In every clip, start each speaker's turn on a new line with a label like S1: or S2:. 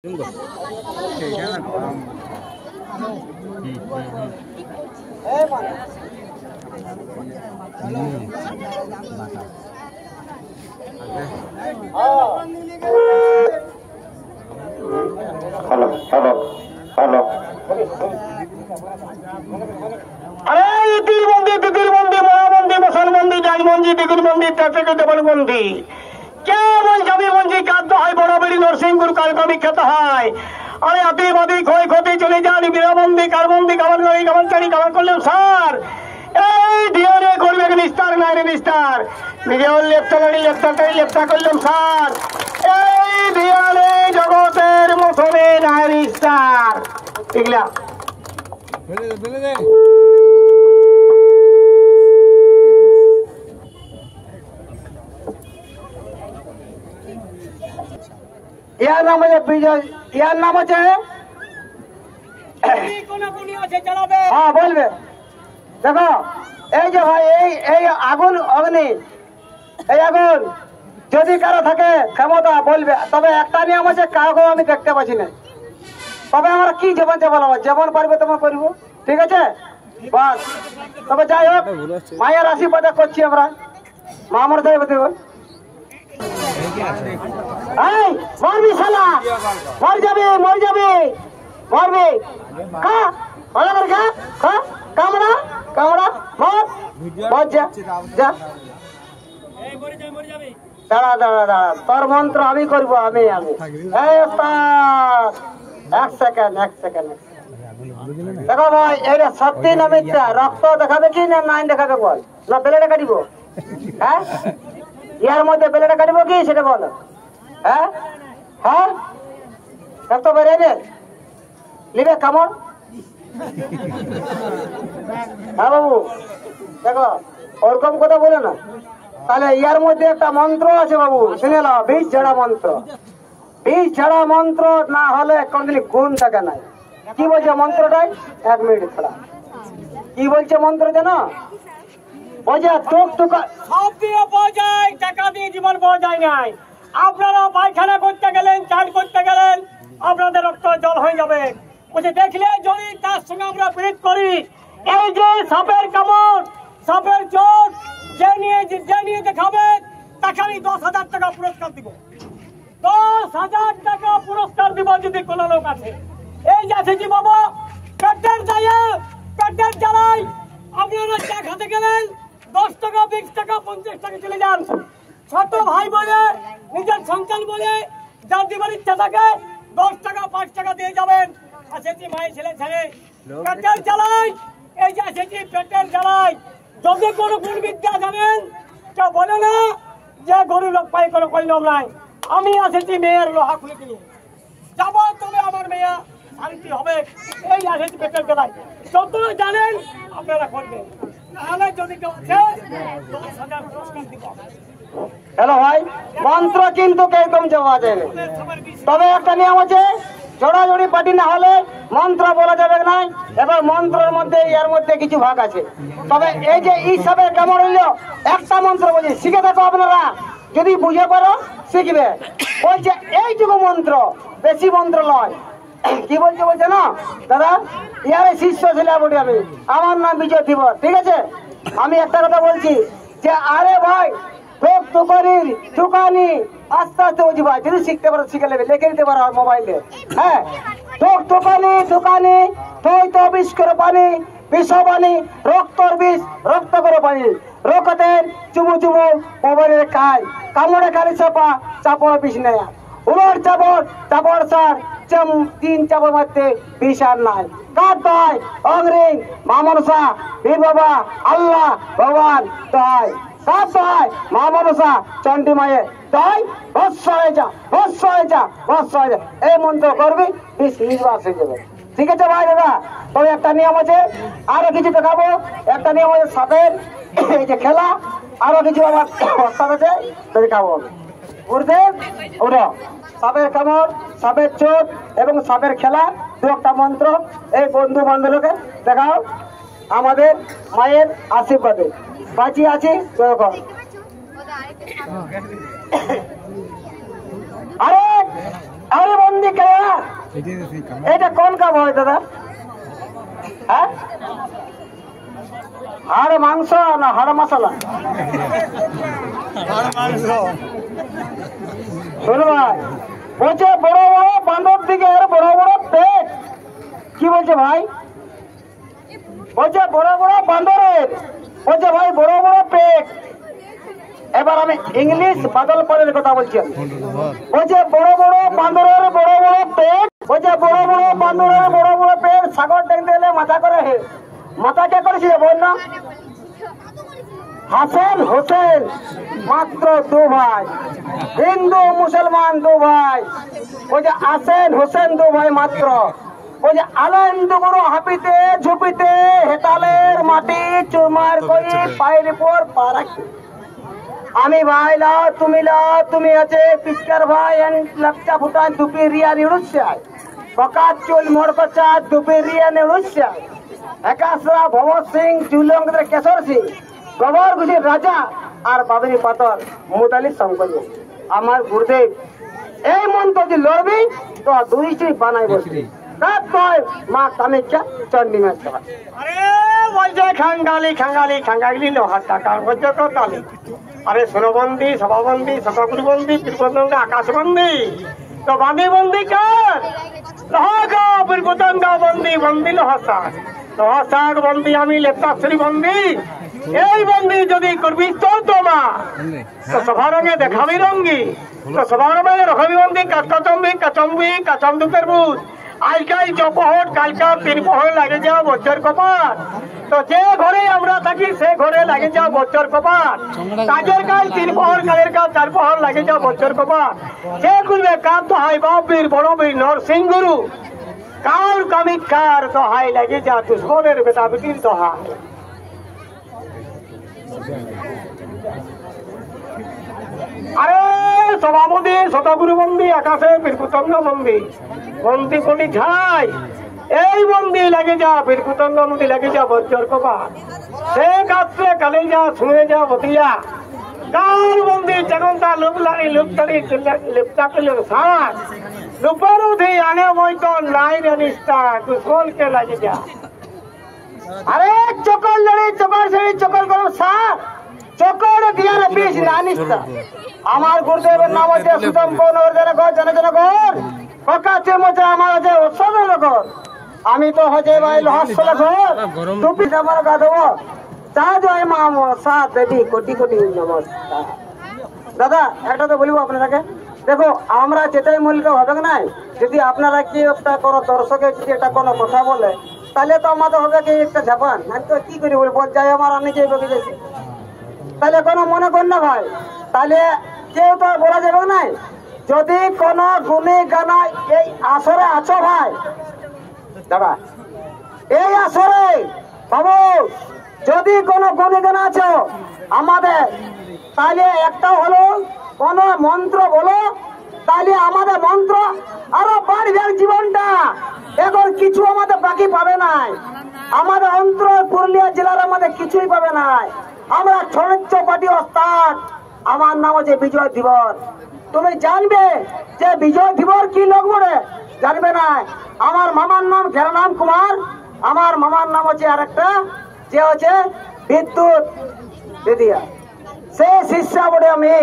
S1: Hello hello hello আরে তীরবন্দি তিতিরবন্দি মহাবন্দি মুসলবন্দি জাজবন্দি দিগুরবন্দি traffic দেবলবন্দি কে বৈশাখী বঞ্চি খাদ্য হয় বড় বেড়ি নরসিংপুর কালকা বিখ্যাত হয়। আরে আতিবাদী ক্ষয়ক্ষতি চলে যান বীরাবন্দি কারবন্দি কামান গাড়ি কামানচারি কামান করলেন স্যার এই ডিওরে করবে নিস্তার নাইরে নিস্তার ডিওর লেপটা গাড়ি লেপটা করলেন স্যার এই ডিওরে জগতের মুসলে নাইরে স্টার এগুলা ইয়ার নাম আছে বিজয় ইয়ার নাম আছে হ্যাঁ বলবে দেখো এই যে ভাই এই আগুন অগ্নি এই আগুন যদি কারো থাকে ক্ষমতা বলবে তবে একটা নিয়ম আছে কাউকে আমি দেখতে পাচ্ছি না তবে আমরা কি যেমন বলবো যেমন পারবে তেমন করবো ঠিক আছে বাস তবে যাই হোক মায়ের আশীর্বাদ করছি আমরা মা আমার যাই বলতে মরবি শালা মর যাবে মরবি খা ভালো করে খা কামড়া মর যা দাঁড়া তোর মন্ত্র আমি করবো আমি এক সেকেন্ড দেখো ভাই এটা সত্যি না মিথ্যা রক্ত দেখাবে কি না নাইন দেখাবে বল না বেলেটা কাটিব হ্যাঁ ইয়ার মধ্যে বেলেটা কাটিব কি সেটা বল হ্যাঁ রক্ত বেরিয়ে নিবে কামড় হ্যাঁ বাবু দেখো ওরকম কথা বলে না তাহলে ইয়ার মধ্যে একটা মন্ত্র আছে বাবু শুনে নাও বীজ ঝাড়া মন্ত্র না হলে কোনদিন গুণ থাকে নাই কি বলছে মন্ত্রটাই 1 মিনিট ছাড়া কি বলছে মন্ত্র জানো বলছে সব দিয়ে পাওয়া যায় টাকা দিয়ে জীবন পাওয়া যায় নাই আপনারা পায়খানা করতে গেলেন চান করতে গেলেন আপনাদের রক্ত জল হয়ে যাবে বলছে দেখলে যদি তার সঙ্গে আমরা পীড়িত করি এই যে সাপের কামড় সাপের চোট যে নিয়ে দেখাবে তাকে আমি 10,000 টাকা পুরস্কার দিব 10,000 টাকা পুরস্কার দিব যদি কোনো লোক আছে এই যে আছে জি বাবা পেটের জ্বালাই আপনারা চা খেতে গেলেন 10 টাকা 20 টাকা 50 টাকা চলে যান ছোট ভাই বলে নিজের সন্তান বলে যার দিবার ইচ্ছা থাকে 10 টাকা 5 টাকা দিয়ে যাবেন আছে মায়ের ছেলে পেটের জ্বালাই এই যে আছে পেটের জ্বালাই যদি কোনো গুণ বিদ্যা জানেন কেউ বলে না যে গরু লোক পাই কোনো কইলাম নাই আমি আছেছি মেয়ের লোহা খুলে কিনে যাবো তবে আমার মেয়ে শান্তি হবে এই আছেছি পেটের জ্বালাই যতটা জানেন আপনারা করবেন নাহলে যদি কেউ আছে 10,000 পুরস্কার দিব হ্যালো ভাই মন্ত্র কিন্তু একদম যাওয়া যায় তবে একটা নিয়ম আছে জোড়াজোড়ি পার্টি না হলে মন্ত্র বলা যাবে না এবার মন্ত্রের মধ্যে এর মধ্যে কিছু ভাগ আছে তবে এই যে হিসাবের কেমন হইল একটা মন্ত্র বলছি শিখে থাকো আপনারা যদি বুঝে পারো শিখবে বলছে এইটুকু মন্ত্র বেশি মন্ত্র নয় কি বলছে না দাদা ইয়ারে শিষ্য ছিল বলি আমি আমার নাম বিজয় দিব ঠিক আছে আমি একটা কথা বলছি যে আরে ভাই দোকানি আস্তে আস্তে বুঝি ভাই যদি শিখতে পারো শিখে নেবে লিখে দিতে পারো মোবাইলে হ্যাঁ দোকানি তুই তো বিষ করে পানি বিষবাণী রক্তর বিষ রক্ত করে পানি রক্তের চুমু মোবাইলের খায় কামড়ে খালি চাপড় বিষ নেয় উলট চাপড় সার 3 চাপড় মধ্যে বিষ আর নাই কার দয় অগ্রিং মা মনসা বীর বাবা আল্লাহ ভগবান দয় সাত দয় মা মনসা চন্ডী মায়ের দয় ভস্য হয়ে যা এই মন্ত্র করবি বিষ নির্বাস হয়ে যাবে ঠিক আছে ভাই দাদা তবে একটা নিয়ম আছে আরো কিছু দেখাবো একটা নিয়ম আছে সাপের এই যে খেলা আরো কিছু আমার অস্তাদ আছে দেখাবো গুরুদেব ওটা সাপের কামড় সাপের চোট এবং সাপের খেলা 2-একটা মন্ত্র এই বন্ধু বান্ধবকে দেখাও আমাদের মায়ের আশীর্বাদে বাঁচি আছি আরে বন্দি খেলা এটা কোন কাপ হয় দাদা? হ্যাঁ, হাড় মাংস না হাড় মশলা? শোনো ভাই, বলছে বড় বড় বাঁদর দিকে বড় বড় পেট। কি বলছে ভাই? বলছে বড় বড় বাঁদরের, বলছে ভাই বড় বড় পেট। এবার আমি ইংলিশ বাদল পরের কথা বলছি। বলছে বড় বড় বাঁদরের বড় বড় পেট, বলছে বড় বড় বাঁদরের বড় বড় পেট। সাগর দেখতে এলে মাথা করে হে, মাথা কে করেছিল বল না? হাসান হোসেন, মাত্র দু ভাই, হিন্দু মুসলমান দু ভাই। ওই যে হাসান হোসেন দু ভাই মাত্র। ওই যে আনন্দ গুরু হাপিতে ঝুপিতে হেতালের মাটি চুরমার করি পায়ের উপর পা রাখি। আমি ভাই লাও তুমি আছে পিচকার ভাই লক্কা ফুটান দুপি রিয়া নিড়ুচ্ছায় বকাত চুল মোড়কচা দুপি রিয়া নিড়ুচ্ছায় একাশরা ভবত সিং চুলঙ্গদের কেশর সিং গোবর গুজির রাজা আর বাদনী পাতর মুদালি শঙ্কর। আমার গুরুদেব এই মন্ত্র যে লড়বি তো দুইটি বানাই বসবি। মা কামেচ্ছা চন্ডী মাছ। আরে বলছে খাঙ্গালি খাঙ্গালি খাঙ্গালি লোহার টাকা বলছে তো তালি। আরে সোনবন্দি সভাবন্দি সভাগুরুবন্দি পীরপতঙ্গ আকাশবন্দি তো বান্দি বন্দি কার লোহা পীরপতঙ্গা বন্দি বন্দি লোহাসাগ বন্দি আমি লেপ্তাশ্রী বন্দি। এই বন্দি যদি করবি তো মা তো সভা রঙে দেখাবি রঙ্গি তো সভা রঙে রখাবি বন্দি কাচম্বি কাচম্বি কাচম্বুকের বুধ। আজকাল চপহট কালকা তিনপহর লাগে যাও বছর কপাট। তো যে ঘরে আমরা থাকি সে ঘরে লাগে যাও বছর কপাট। কাজের কাজ তিনপহর কাজের কাজ চারপহর লাগে যাও বছর কপাট। যে করবে কাম তো হাই বাপবীর বড় বীর নরসিংহ গুরু কার কামিকার তো হাই লাগে যা দুশ্মনের বেটা বেটির তো হাই। আরে সভাপতি শতগুরু বন্দি আকাশে বীরকুতঙ্গ বন্দি বন্দি কোটি ছাই। এই বন্দি লাগে যা বীরকুতঙ্গ বন্দি লাগে যা বজ্জর কপাট। সে কাছে কালে যা শুনে যা বতিয়া কার বন্দি চগন্তা লুপলারি লুপতারি লিপতাকে লোক সাত লুপার উঠে আনে মই তো নাই রে নিষ্ঠা দুশ্মনকে লাগে যা। আরে চকর লড়ি চকর সেড়ি চকর করো সাত চকর দিয়ার বিষ নানিস্তা। আমার গুরুদেবের নাম হচ্ছে সুতম কৌনগর জনগণ প্রকাশে মধ্যে আমার আছে সদনগর। আমি তো হচ্ছে ভাই লোহাসলা ঘর টুপি আমার গা দেবো চা জয় মা সাত দেবী কোটি কোটি নমস্কার। দাদা একটা তো বলবো আপনাকে, দেখো আমরা যেটাই মূল্য হবে নাই, যদি আপনারা কি একটা কোনো দর্শকের যদি এটা কোনো কথা বলে তাহলে তো আমাদের হবে কি একটা ঝাপান না তো কি করি বলবো যাই আমার নিজে বেগে গেছি। তাহলে কোনো মনে কর না ভাই, তাহলে কেউ তো বলা যাবে নাই। যদি কোন গুণী গানা এই আসরে আছো ভাই দাদা, এই আসরে বাবু যদি কোন গুণী গানা আছো আমাদের, তাহলে একটা হলো কোন মন্ত্র বলো, তাহলে আমাদের মন্ত্র আরো বাড়বে জীবনটা। এখন কিছু আমাদের বাকি পাবে নাই, আমাদের অন্তর পুরুলিয়া জেলার আমাদের কিছুই পাবে নাই। আমরা ছড়চ্ছ পাটি ওস্তাদ, আমার নাম হচ্ছে বিজয় ধীবর। তুমি জানবে যে বিজয় ধীবর কি লোক বলে জানবে না। আমার মামার নাম ঘেরানাম কুমার, আমার মামার নাম হচ্ছে আরেকটা যে হচ্ছে বিদ্যুৎ দিদিয়া, সে শিষ্যা বলে আমি।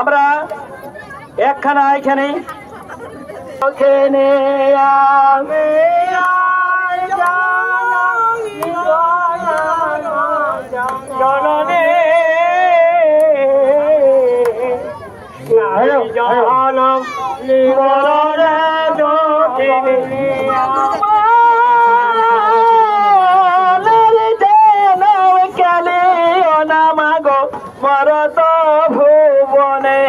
S1: আমরা একখানা এখানে জননে জনম নিবরণে জ্যোতিনি মরত ভুবনে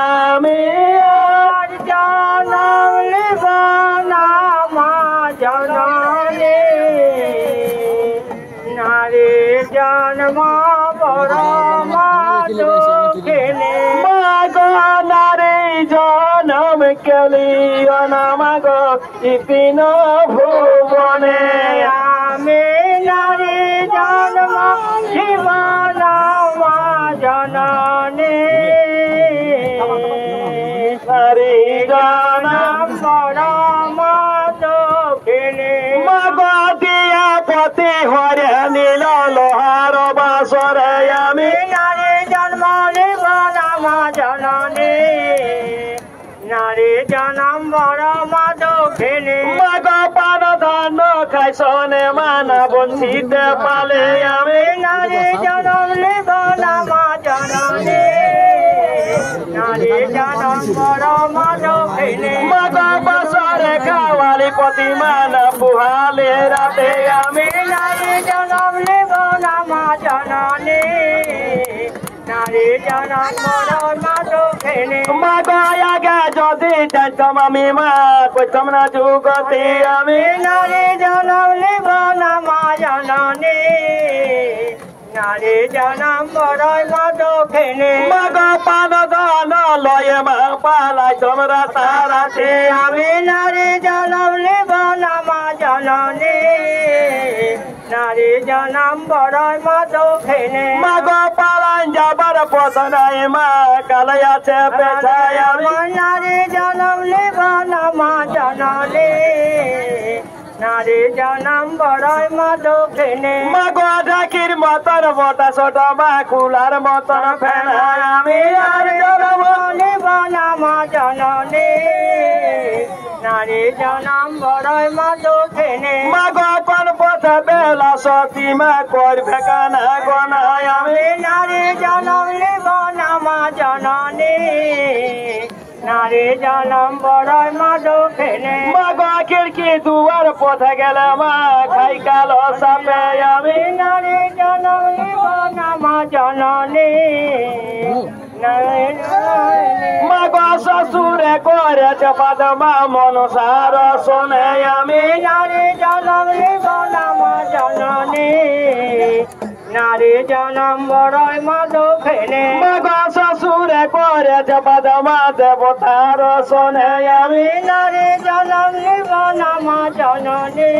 S1: আমি জননী নারী জন্ম বড় মাগিনী মাগো নারী জনম কেলিও না মাগো ইতিন ভুবনে আমি নারী জন্ম শিবা বছরে আমি
S2: নারী জন্ম নিব নামা জননী নারী জনম বড় মা দক্ষিণী
S1: মাগ পান ধান খাই শোনে মানা বঞ্চিত পালে আমি
S2: নারী জনম নিব নামা জননী নারী জনম বড় মা দক্ষিণী
S1: মাগ বছরে খাওয়ালি প্রতিমান পুহালে রাতে আমি
S2: নারী জনম নিব নামা জননী নারী জনম বড় মা দক্ষিণী
S1: মাগ আগে যদি জানতাম আমি মা কইতাম না যুগতে আমি
S2: নারী জনম নিব নামা জননী নারী জনম বড় মা দক্ষিণী
S1: মাগ পান ধান লয়ে মা পালাই তোমরা তারাতে আমি
S2: নারী জনম নিব নামা জননী নারী জনম বড় মা দক্ষিণী
S1: মাগ পালান যাবার পথ নাই মা কালাই আছে পেছায় আমি
S2: নারী জনম নিব নামা জননী নারী জনম বড় মা দক্ষিণী
S1: মাগ ঢাকির মতন মোটা ছোট মা কুলার মতন ফেনায় আমি আর জনম
S2: নিব নামা জননী নারী জনম বড় মা দক্ষিণী
S1: মাগ কোন পথ বেলা সতী মা করবে কানা গনায় আমি
S2: নারী জনম নিব নামা জননী নারী জনম বড় মা দক্ষিণী
S1: মাগ খিড়কি দুয়ার পথে গেলে মা খাই কালো সাপে আমি
S2: নারী জনম নিব নামা জননী
S1: মাগ শ্বশুরে করেছে পাদমা মনসার শোনে আমি
S2: নারী জনম নিব নামা জননী নারী জনম বড় মা দক্ষিণী
S1: মাগ শ্বশুরে করেছে পাদমা দেবতার শোনে আমি
S2: নারী জনম নিব নামা জননী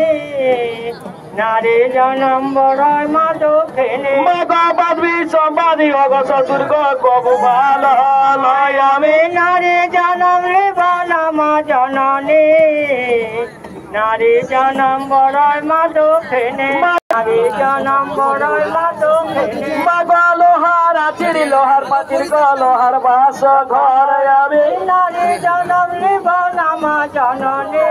S2: নারী জনম বড় মা দক্ষিণী
S1: মাগ বাদবি সম্বাদী অগ শ্বশুর কবু ভালো লয় আমি
S2: নারী জনম নিব নামা জননী নারী জনম বড় মা দক্ষিণী নারী জনম বড় মা দক্ষিণী
S1: মাগ লোহার আচির লোহার পাচির লোহার বাস ঘর আমি
S2: নারী জনম নিব নামা জননী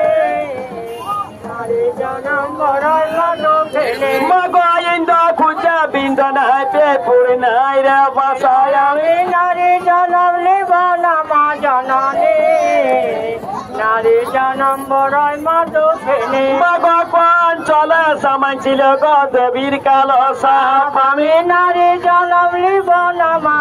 S2: নারী জনম বড় মা দক্ষিণী
S1: মাগ ইন্দ খুঁজা বিন্দ নাই পেপুর নাই রে বাসায় আমি
S2: নারী জনম নিব নামা জননী নারী জনম বড় মা দক্ষিণী
S1: মাগ কোন চলে সামান ছিল গদবীর কালো সাপ আমি
S2: নারী জনম নিব নামা